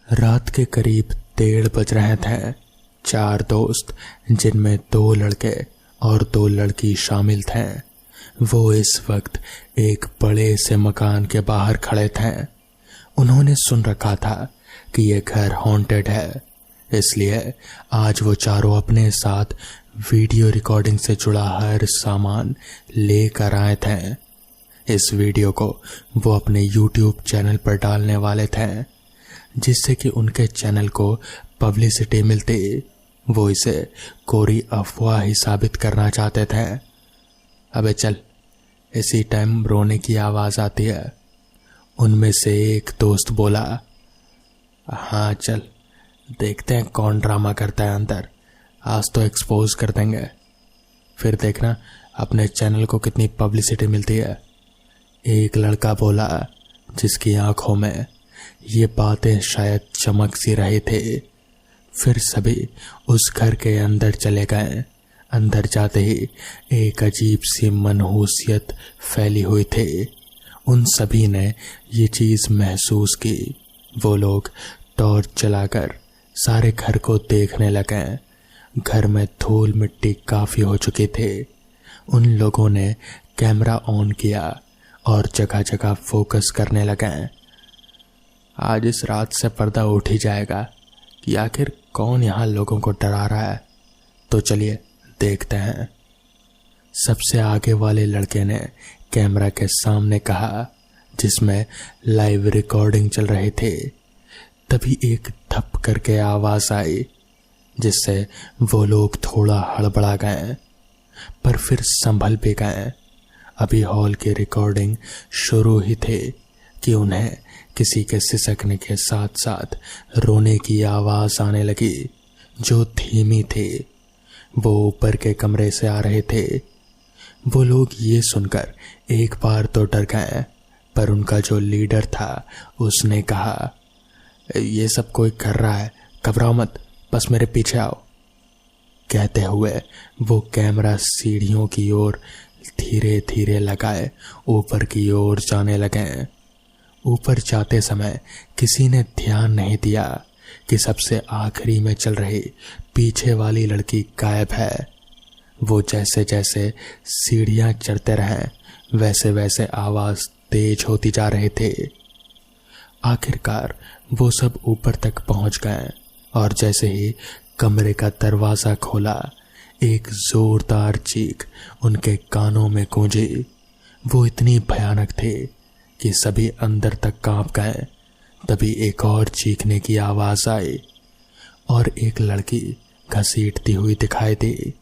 रात के करीब 1:30 बज रहे थे। 4 दोस्त, जिनमें 2 लड़के और 2 लड़की शामिल थे, वो इस वक्त एक बड़े से मकान के बाहर खड़े थे। उन्होंने सुन रखा था कि ये घर हॉन्टेड है, इसलिए आज वो चारों अपने साथ वीडियो रिकॉर्डिंग से जुड़ा हर सामान लेकर आए थे। इस वीडियो को वो अपने YouTube चैनल पर डालने वाले थे, जिससे कि उनके चैनल को पब्लिसिटी मिलती। वो इसे कोरी अफवाह ही साबित करना चाहते थे। अबे चल, इसी टाइम रोने की आवाज आती है। उनमें से एक दोस्त बोला, हाँ चल देखते हैं कौन ड्रामा करता है अंदर, आज तो एक्सपोज कर देंगे, फिर देखना अपने चैनल को कितनी पब्लिसिटी मिलती है। एक लड़का बोला, जिसकी आंखों में ये बातें शायद चमक सी रही थे। फिर सभी उस घर के अंदर चले गए। अंदर जाते ही एक अजीब सी मनहूसियत फैली हुई थी। उन सभी ने ये चीज महसूस की। वो लोग टॉर्च जलाकर सारे घर को देखने लगे। घर में धूल मिट्टी काफी हो चुकी थी। उन लोगों ने कैमरा ऑन किया और जगह जगह फोकस करने लगे। आज इस रात से पर्दा उठ ही जाएगा कि आखिर कौन यहाँ लोगों को डरा रहा है। तो चलिए देखते हैं। सबसे आगे वाले लड़के ने कैमरा के सामने कहा, जिसमें लाइव रिकॉर्डिंग चल रही थी। तभी एक धप करके आवाज आई, जिससे वो लोग थोड़ा हड़बड़ा गए, पर फिर संभल भी गए। अभी हॉल की रिकॉर्डिंग शुरू ही थी कि उन्हें किसी के सिसकने के साथ साथ रोने की आवाज आने लगी, जो धीमी थी। वो ऊपर के कमरे से आ रहे थे। वो लोग ये सुनकर एक बार तो डर गए, पर उनका जो लीडर था उसने कहा, ये सब कोई कर रहा है, घबराओ मत, बस मेरे पीछे आओ। कहते हुए वो कैमरा सीढ़ियों की ओर धीरे धीरे लगाए ऊपर की ओर जाने लगे। ऊपर जाते समय किसी ने ध्यान नहीं दिया कि सबसे आखिरी में चल रही पीछे वाली लड़की गायब है। वो जैसे जैसे सीढ़ियां चढ़ते रहे, वैसे वैसे आवाज तेज होती जा रहे थे। आखिरकार वो सब ऊपर तक पहुंच गए और जैसे ही कमरे का दरवाजा खोला, एक जोरदार चीख उनके कानों में गूंजी। वो इतनी भयानक थी कि सभी अंदर तक कांप गए। तभी एक और चीखने की आवाज आई और एक लड़की घसीटती हुई दिखाई दी।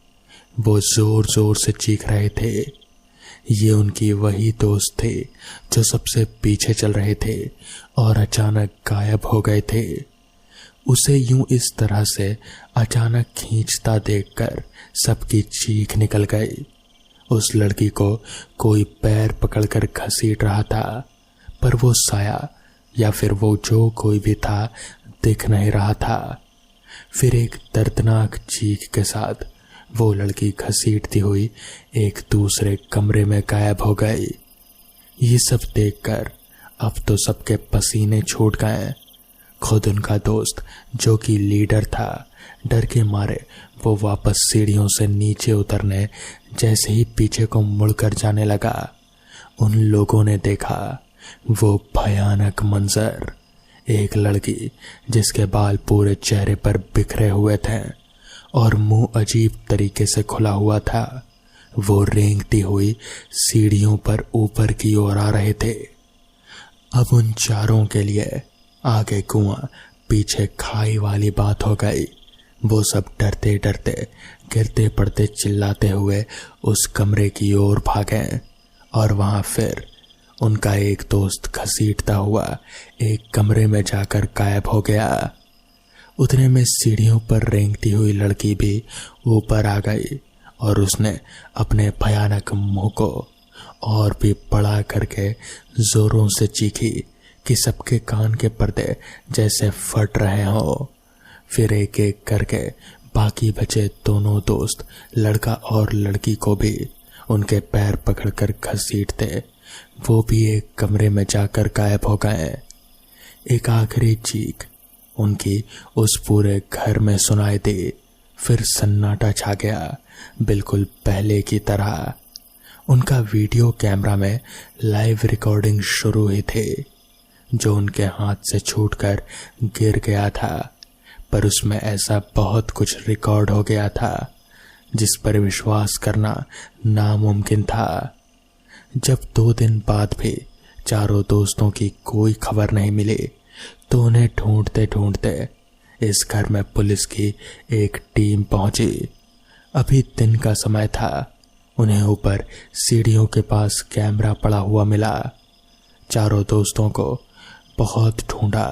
वो जोर जोर से चीख रहे थे। ये उनकी वही दोस्त थे जो सबसे पीछे चल रहे थे और अचानक गायब हो गए थे। उसे यूं इस तरह से अचानक खींचता देखकर सबकी चीख निकल गई। उस लड़की को कोई पैर पकड़कर घसीट रहा था, पर वो साया या फिर वो जो कोई भी था दिख नहीं रहा था। फिर एक दर्दनाक चीख के साथ वो लड़की घसीटती हुई एक दूसरे कमरे में गायब हो गई। ये सब देखकर अब तो सबके पसीने छूट गए। खुद उनका दोस्त, जो कि लीडर था, डर के मारे वो वापस सीढ़ियों से नीचे उतरने जैसे ही पीछे को मुड़कर जाने लगा, उन लोगों ने देखा वो भयानक मंजर। एक लड़की जिसके बाल पूरे चेहरे पर बिखरे हुए थे और मुंह अजीब तरीके से खुला हुआ था, वो रेंगती हुई सीढ़ियों पर ऊपर की ओर आ रहे थे। अब उन चारों के लिए आगे कुआं, पीछे खाई वाली बात हो गई। वो सब डरते डरते, गिरते पड़ते, चिल्लाते हुए उस कमरे की ओर भागे और वहां फिर उनका एक दोस्त घसीटता हुआ एक कमरे में जाकर गायब हो गया। उतने में सीढ़ियों पर रेंगती हुई लड़की भी ऊपर आ गई और उसने अपने भयानक मुंह को और भी बड़ा करके जोरों से चीखी कि सबके कान के पर्दे जैसे फट रहे हो। फिर एक एक करके बाकी बचे दोनों दोस्त, लड़का और लड़की को भी उनके पैर पकड़कर घसीटते वो भी एक कमरे में जाकर गायब हो गए। एक आखिरी चीख उनकी उस पूरे घर में सुनाई दी। फिर सन्नाटा छा गया, बिल्कुल पहले की तरह। उनका वीडियो कैमरा में लाइव रिकॉर्डिंग शुरू हुई थी, जो उनके हाथ से छूटकर गिर गया था। पर उसमें ऐसा बहुत कुछ रिकॉर्ड हो गया था जिस पर विश्वास करना नामुमकिन था। जब 2 दिन बाद भी चारों दोस्तों की कोई खबर नहीं मिली, तो उन्हें ढूंढते ढूंढते इस घर में पुलिस की एक टीम पहुंची। अभी दिन का समय था। उन्हें ऊपर सीढ़ियों के पास कैमरा पड़ा हुआ मिला। चारों दोस्तों को बहुत ढूंढा,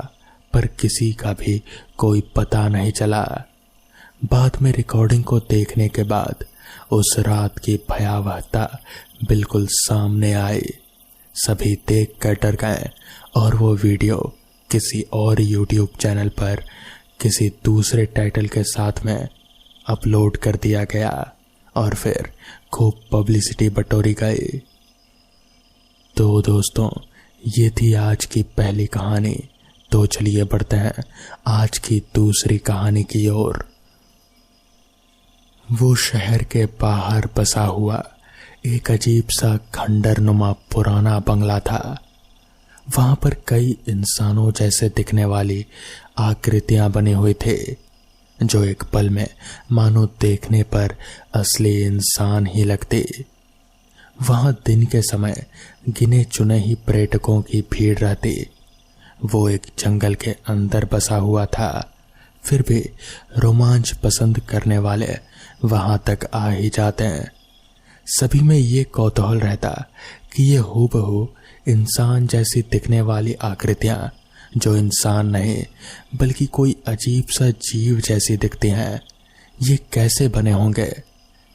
पर किसी का भी कोई पता नहीं चला। बाद में रिकॉर्डिंग को देखने के बाद उस रात की भयावहता बिल्कुल सामने आई। सभी देख कर डर गए और वो वीडियो किसी और यूट्यूब चैनल पर किसी दूसरे टाइटल के साथ में अपलोड कर दिया गया और फिर खूब पब्लिसिटी बटोरी गई। तो दोस्तों, ये थी आज की पहली कहानी। तो चलिए बढ़ते हैं आज की दूसरी कहानी की ओर। वो शहर के बाहर बसा हुआ एक अजीब सा खंडरनुमा पुराना बंगला था। वहां पर कई इंसानों जैसे दिखने वाली आकृतियां बनी हुई थे, जो एक पल में मानो देखने पर असली इंसान ही लगते। वहां दिन के समय गिने चुने ही पर्यटकों की भीड़ रहती। वो एक जंगल के अंदर बसा हुआ था, फिर भी रोमांच पसंद करने वाले वहां तक आ ही जाते हैं। सभी में ये कौतूहल रहता कि ये हूबहू इंसान जैसी दिखने वाली आकृतियां, जो इंसान नहीं बल्कि कोई अजीब सा जीव जैसी दिखती हैं, ये कैसे बने होंगे।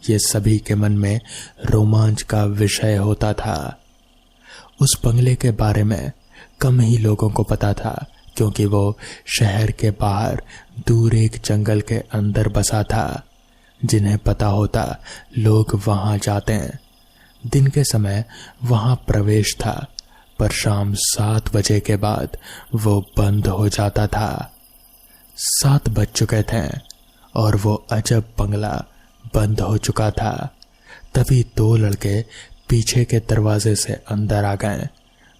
ये सभी के मन में रोमांच का विषय होता था। उस बंगले के बारे में कम ही लोगों को पता था, क्योंकि वो शहर के बाहर दूर एक जंगल के अंदर बसा था। जिन्हें पता होता लोग वहां जाते हैं। दिन के समय वहां प्रवेश था, पर शाम 7 बजे के बाद वो बंद हो जाता था। 7 बज चुके थे और वो अजब बंगला बंद हो चुका था। तभी 2 लड़के पीछे के दरवाजे से अंदर आ गए।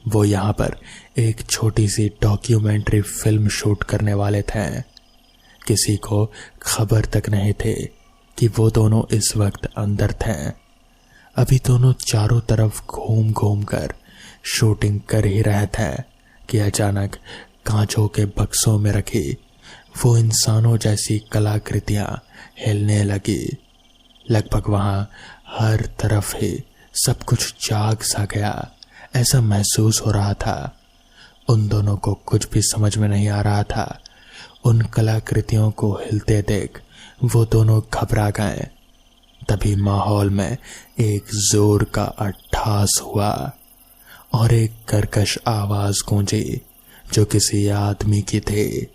वो यहाँ पर एक छोटी सी डॉक्यूमेंट्री फिल्म शूट करने वाले थे। किसी को खबर तक नहीं थी कि वो दोनों इस वक्त अंदर थे। अभी दोनों चारों तरफ घूम घूम कर शूटिंग कर ही रहे थे कि अचानक कांचों के बक्सों में रखी वो इंसानों जैसी कलाकृतियां हिलने लगी। लगभग वहां हर तरफ ही सब कुछ जाग सा गया, ऐसा महसूस हो रहा था। उन दोनों को कुछ भी समझ में नहीं आ रहा था। उन कलाकृतियों को हिलते देख वो दोनों घबरा गए। तभी माहौल में एक जोर का अट्ठास हुआ और एक कर्कश आवाज गूंजी, जो किसी आदमी की थी।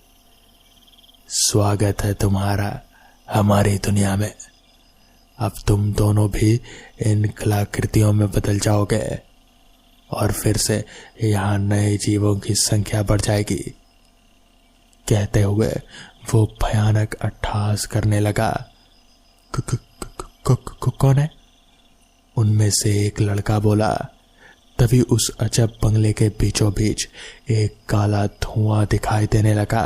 स्वागत है तुम्हारा हमारी दुनिया में। अब तुम दोनों भी इन कलाकृतियों में बदल जाओगे और फिर से यहाँ नए जीवों की संख्या बढ़ जाएगी। कहते हुए वो भयानक अट्ठास करने लगा। कौन है? उनमें से एक लड़का बोला। तभी उस अजब बंगले के बीचों बीच एक काला धुआं दिखाई देने लगा।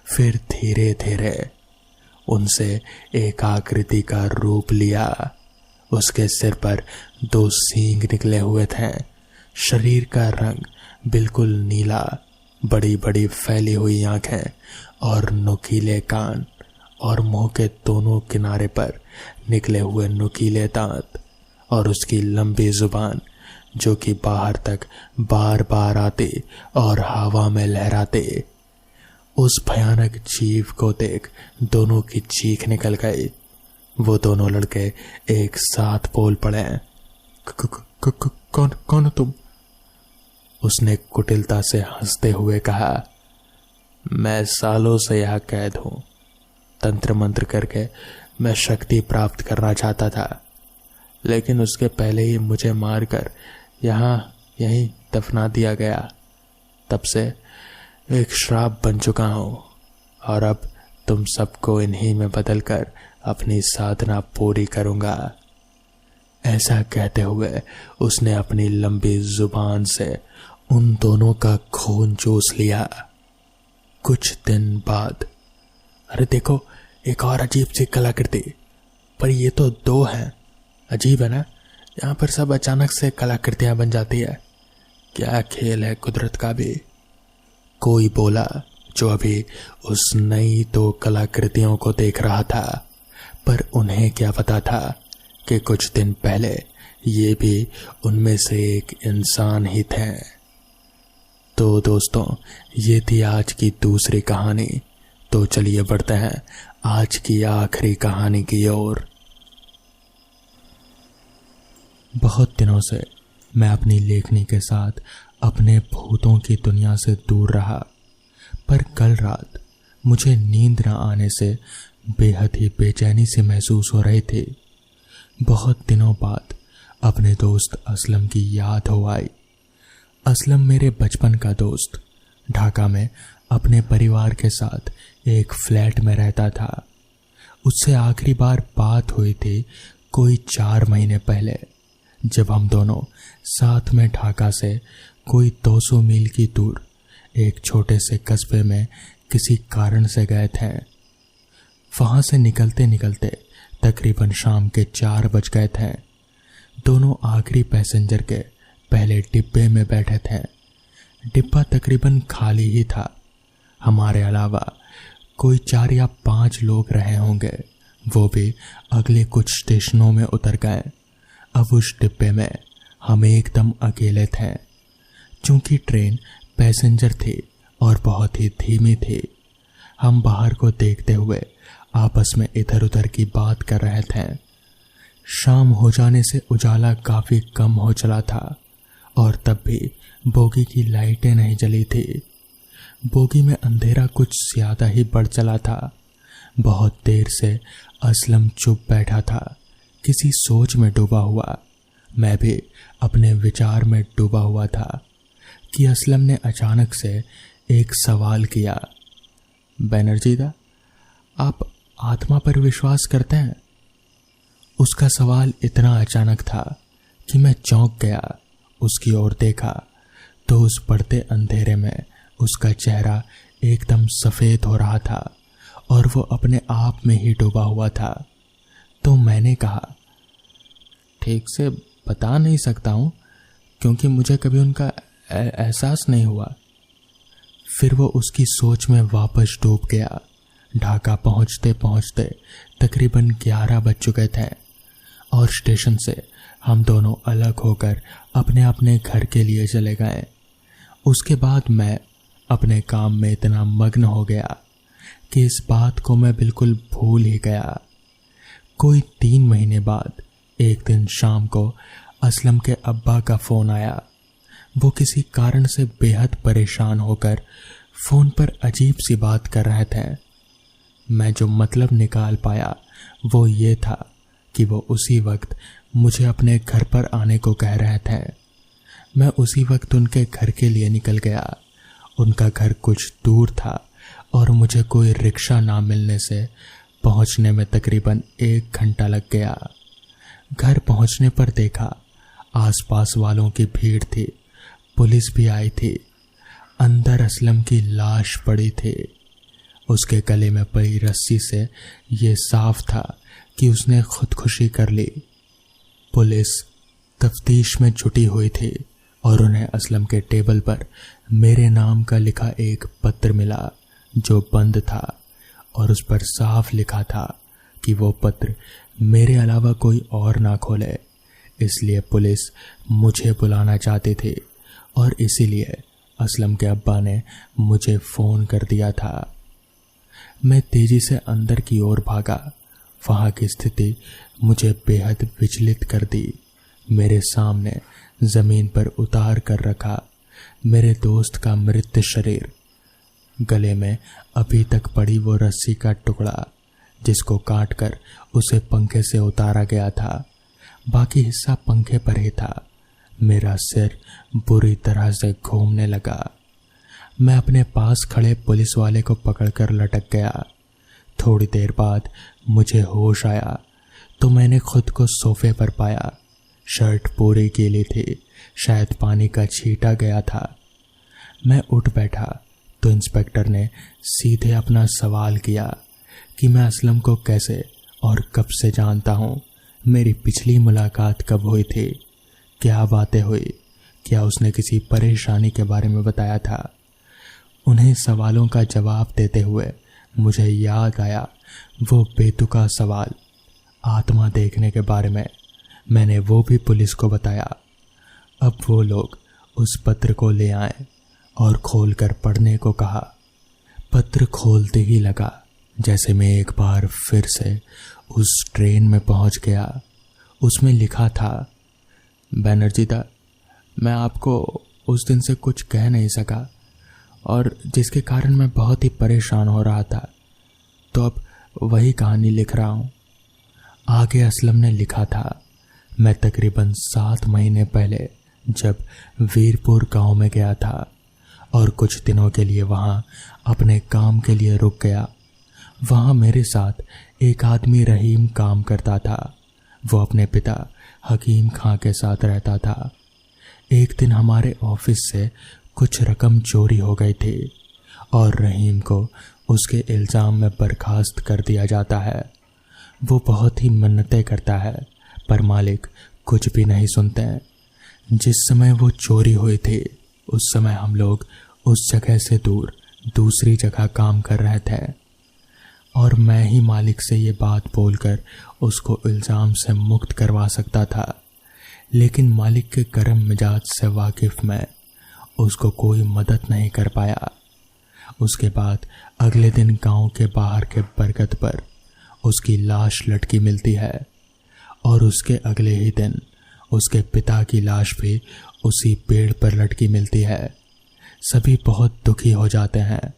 फिर धीरे धीरे उनसे एक आकृति का रूप लिया। उसके सिर पर 2 सींग निकले हुए थे। शरीर का रंग बिल्कुल नीला, बड़ी बड़ी फैली हुई आंखें और नुकीले कान और मुंह के दोनों किनारे पर निकले हुए नुकीले दांत और उसकी लंबी जुबान, जो कि बाहर तक बार बार आती और हवा में लहराते। उस भयानक जीव को देख दोनों की चीख निकल गई। वो दोनों लड़के एक साथ बोल पड़े। कौन हो तुम? उसने कुटिलता से हंसते हुए कहा, मैं सालों से यहाँ कैद हूं। तंत्र मंत्र करके मैं शक्ति प्राप्त करना चाहता था, लेकिन उसके पहले ही मुझे मारकर यहीं दफना दिया गया। तब से एक श्राप बन चुका हूं। और अब तुम सबको इन्हीं में बदलकर अपनी साधना पूरी करूंगा। ऐसा कहते हुए उसने अपनी लंबी जुबान से उन दोनों का खून चूस लिया। कुछ दिन बाद, अरे देखो एक और अजीब सी कलाकृति, पर ये तो दो हैं। अजीब है ना, यहाँ पर सब अचानक से कलाकृतियां बन जाती है। क्या खेल है कुदरत का भी। कोई बोला जो अभी उस नई दो कलाकृतियों को देख रहा था, पर उन्हें क्या पता था कि कुछ दिन पहले ये भी उनमें से एक इंसान ही थे। तो दोस्तों, ये थी आज की दूसरी कहानी। तो चलिए बढ़ते हैं आज की आखिरी कहानी की ओर। बहुत दिनों से मैं अपनी लेखनी के साथ अपने भूतों की दुनिया से दूर रहा, पर कल रात मुझे नींद न आने से बेहद ही बेचैनी से महसूस हो रही थी। बहुत दिनों बाद अपने दोस्त असलम की याद हो आई। असलम मेरे बचपन का दोस्त ढाका में अपने परिवार के साथ एक फ्लैट में रहता था। उससे आखिरी बार बात हुई थी कोई 4 महीने पहले, जब हम दोनों साथ में ढाका से कोई 200 मील की दूर एक छोटे से कस्बे में किसी कारण से गए थे। वहां से निकलते निकलते तकरीबन शाम के 4 बज गए थे। दोनों आखिरी पैसेंजर के पहले डिब्बे में बैठे थे। डिब्बा तकरीबन खाली ही था। हमारे अलावा कोई 4 या 5 लोग रहे होंगे, वो भी अगले कुछ स्टेशनों में उतर गए। अब उस डिब्बे में हम एकदम अकेले थे। चूंकि ट्रेन पैसेंजर थी और बहुत ही धीमी थी, हम बाहर को देखते हुए आपस में इधर उधर की बात कर रहे थे। शाम हो जाने से उजाला काफी कम हो चला था और तब भी बोगी की लाइटें नहीं जली थी। बोगी में अंधेरा कुछ ज्यादा ही बढ़ चला था। बहुत देर से असलम चुप बैठा था, किसी सोच में डूबा हुआ। मैं भी अपने विचार में डूबा हुआ था कि असलम ने अचानक से एक सवाल किया। बैनर्जी दा, आप आत्मा पर विश्वास करते हैं? उसका सवाल इतना अचानक था कि मैं चौंक गया। उसकी ओर देखा तो उस बढ़ते अंधेरे में उसका चेहरा एकदम सफेद हो रहा था और वो अपने आप में ही डूबा हुआ था। तो मैंने कहा, ठीक से बता नहीं सकता हूं क्योंकि मुझे कभी उनका एहसास नहीं हुआ। फिर वो उसकी सोच में वापस डूब गया। ढाका पहुंचते पहुंचते तकरीबन 11 बज चुके थे और स्टेशन से हम दोनों अलग होकर अपने अपने घर के लिए चले गए। उसके बाद मैं अपने काम में इतना मग्न हो गया कि इस बात को मैं बिल्कुल भूल ही गया। कोई 3 महीने बाद एक दिन शाम को असलम के अब्बा का फोन आया। वो किसी कारण से बेहद परेशान होकर फोन पर अजीब सी बात कर रहे थे। मैं जो मतलब निकाल पाया वो ये था कि वो उसी वक्त मुझे अपने घर पर आने को कह रहे थे। मैं उसी वक्त उनके घर के लिए निकल गया। उनका घर कुछ दूर था और मुझे कोई रिक्शा ना मिलने से पहुंचने में तकरीबन 1 घंटा लग गया। घर पहुंचने पर देखा आसपास वालों की भीड़ थी, पुलिस भी आई थी। अंदर असलम की लाश पड़ी थी। उसके गले में पड़ी रस्सी से ये साफ था कि उसने खुदकुशी कर ली। पुलिस तफ्तीश में जुटी हुई थी और उन्हें असलम के टेबल पर मेरे नाम का लिखा एक पत्र मिला जो बंद था और उस पर साफ लिखा था कि वो पत्र मेरे अलावा कोई और ना खोले। इसलिए पुलिस मुझे बुलाना चाहती थी और इसीलिए असलम के अब्बा ने मुझे फोन कर दिया था। मैं तेजी से अंदर की ओर भागा। वहां की स्थिति मुझे बेहद विचलित कर दी। मेरे सामने जमीन पर उतार कर रखा मेरे दोस्त का मृत शरीर, गले में अभी तक पड़ी वो रस्सी का टुकड़ा जिसको काटकर उसे पंखे से उतारा गया था, बाकी हिस्सा पंखे पर ही था। मेरा सिर बुरी तरह से घूमने लगा। मैं अपने पास खड़े पुलिस वाले को पकड़कर लटक गया। थोड़ी देर बाद मुझे होश आया तो मैंने खुद को सोफे पर पाया। शर्ट पूरी गीली थी, शायद पानी का छींटा गया था। मैं उठ बैठा तो इंस्पेक्टर ने सीधे अपना सवाल किया कि मैं असलम को कैसे और कब से जानता हूँ, मेरी पिछली मुलाकात कब हुई थी, क्या बातें हुई, क्या उसने किसी परेशानी के बारे में बताया था। उन्हें सवालों का जवाब देते हुए मुझे याद आया वो बेतुका सवाल आत्मा देखने के बारे में। मैंने वो भी पुलिस को बताया। अब वो लोग उस पत्र को ले आए और खोलकर पढ़ने को कहा। पत्र खोलते ही लगा जैसे मैं एक बार फिर से उस ट्रेन में पहुंच गया। उसमें लिखा था, बैनर्जी दा, मैं आपको उस दिन से कुछ कह नहीं सका और जिसके कारण मैं बहुत ही परेशान हो रहा था, तो अब वही कहानी लिख रहा हूँ। आगे असलम ने लिखा था, मैं तकरीबन 7 महीने पहले जब वीरपुर गांव में गया था और कुछ दिनों के लिए वहां अपने काम के लिए रुक गया। वहां मेरे साथ एक आदमी रहीम काम करता था। वो अपने पिता हकीम खां के साथ रहता था। एक दिन हमारे ऑफिस से कुछ रकम चोरी हो गई थी और रहीम को उसके इल्ज़ाम में बर्खास्त कर दिया जाता है। वो बहुत ही मिन्नतें करता है पर मालिक कुछ भी नहीं सुनते हैं। जिस समय वो चोरी हुई थी उस समय हम लोग उस जगह से दूर दूसरी जगह काम कर रहे थे और मैं ही मालिक से ये बात बोलकर उसको इल्ज़ाम से मुक्त करवा सकता था, लेकिन मालिक के गर्म मिजाज से वाकिफ मैं उसको कोई मदद नहीं कर पाया। उसके बाद अगले दिन गांव के बाहर के बरगद पर उसकी लाश लटकी मिलती है और उसके अगले ही दिन उसके पिता की लाश भी उसी पेड़ पर लटकी मिलती है। सभी बहुत दुखी हो जाते हैं।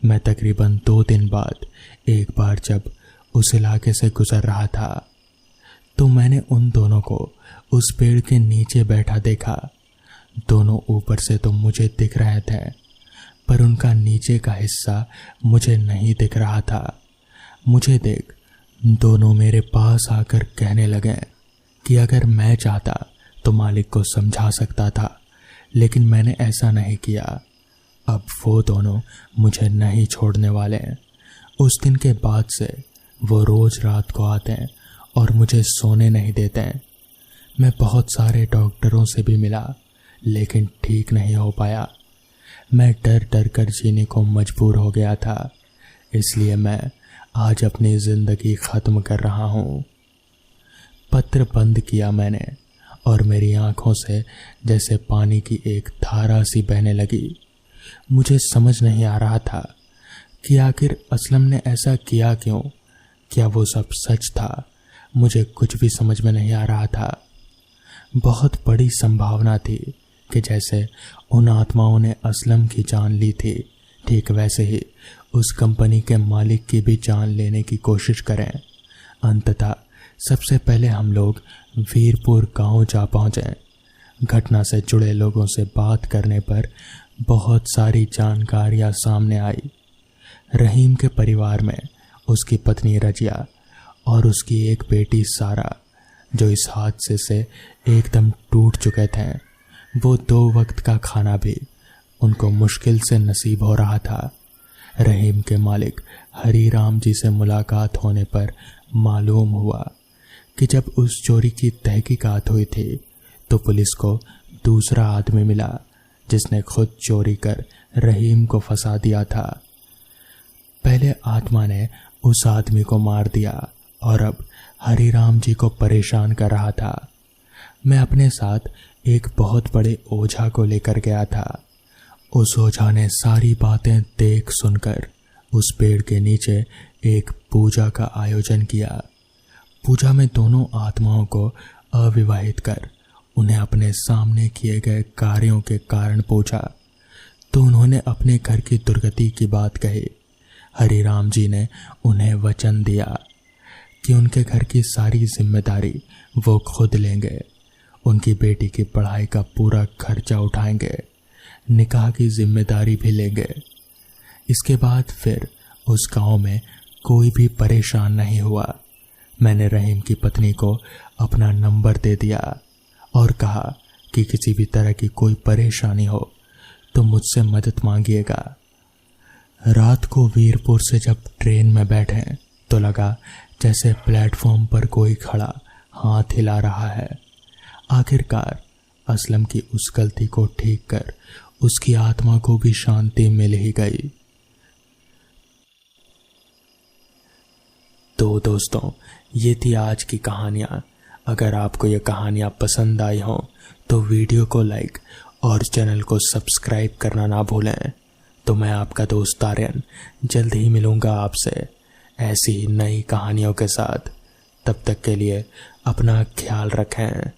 मैं तकरीबन 2 दिन बाद एक बार जब उस इलाके से गुजर रहा था तो मैंने उन दोनों को उस पेड़ के नीचे बैठा देखा। दोनों ऊपर से तो मुझे दिख रहे थे पर उनका नीचे का हिस्सा मुझे नहीं दिख रहा था। मुझे देख दोनों मेरे पास आकर कहने लगे कि अगर मैं चाहता तो मालिक को समझा सकता था, लेकिन मैंने ऐसा नहीं किया। अब वो दोनों मुझे नहीं छोड़ने वाले हैं। उस दिन के बाद से वो रोज रात को आते हैं और मुझे सोने नहीं देते हैं। मैं बहुत सारे डॉक्टरों से भी मिला लेकिन ठीक नहीं हो पाया। मैं डर डर कर जीने को मजबूर हो गया था, इसलिए मैं आज अपनी ज़िंदगी ख़त्म कर रहा हूँ। पत्र बंद किया मैंने और मेरी आंखों से जैसे पानी की एक धारा सी बहने लगी। मुझे समझ नहीं आ रहा था कि आखिर असलम ने ऐसा किया क्यों। क्या वो सब सच था? मुझे कुछ भी समझ में नहीं आ रहा था। बहुत बड़ी संभावना थी कि जैसे उन आत्माओं ने असलम की जान ली थी, ठीक वैसे ही उस कंपनी के मालिक की भी जान लेने की कोशिश करें। अंततः सबसे पहले हम लोग वीरपुर गांव जा पहुंचे। घटना से जुड़े लोगों से बात करने पर बहुत सारी जानकारियां सामने आई। रहीम के परिवार में उसकी पत्नी रजिया और उसकी एक बेटी सारा, जो इस हादसे से एकदम टूट चुके थे, वो 2 वक्त का खाना भी उनको मुश्किल से नसीब हो रहा था। रहीम के मालिक हरीराम जी से मुलाकात होने पर मालूम हुआ कि जब उस चोरी की तहकीकात हुई थी तो पुलिस को दूसरा आदमी मिला जिसने खुद चोरी कर रहीम को फंसा दिया था। पहले आत्मा ने उस आदमी को मार दिया और अब हरीराम जी को परेशान कर रहा था। मैं अपने साथ एक बहुत बड़े ओझा को लेकर गया था। उस ओझा ने सारी बातें देख सुनकर उस पेड़ के नीचे एक पूजा का आयोजन किया। पूजा में दोनों आत्माओं को अविवाहित कर उन्हें अपने सामने किए गए कार्यों के कारण पूछा तो उन्होंने अपने घर की दुर्गति की बात कही। हरिराम जी ने उन्हें वचन दिया कि उनके घर की सारी जिम्मेदारी वो खुद लेंगे, उनकी बेटी की पढ़ाई का पूरा खर्चा उठाएंगे, निकाह की जिम्मेदारी भी लेंगे। इसके बाद फिर उस गांव में कोई भी परेशान नहीं हुआ। मैंने रहीम की पत्नी को अपना नंबर दे दिया और कहा कि किसी भी तरह की कोई परेशानी हो तो मुझसे मदद मांगिएगा। रात को वीरपुर से जब ट्रेन में बैठे तो लगा जैसे प्लेटफॉर्म पर कोई खड़ा हाथ हिला रहा है। आखिरकार असलम की उस गलती को ठीक कर उसकी आत्मा को भी शांति मिल ही गई। तो दोस्तों, ये थी आज की कहानियाँ। अगर आपको ये कहानियाँ पसंद आई हों तो वीडियो को लाइक और चैनल को सब्सक्राइब करना ना भूलें। तो मैं आपका दोस्त आर्यन जल्द ही मिलूँगा आपसे ऐसी नई कहानियों के साथ। तब तक के लिए अपना ख्याल रखें।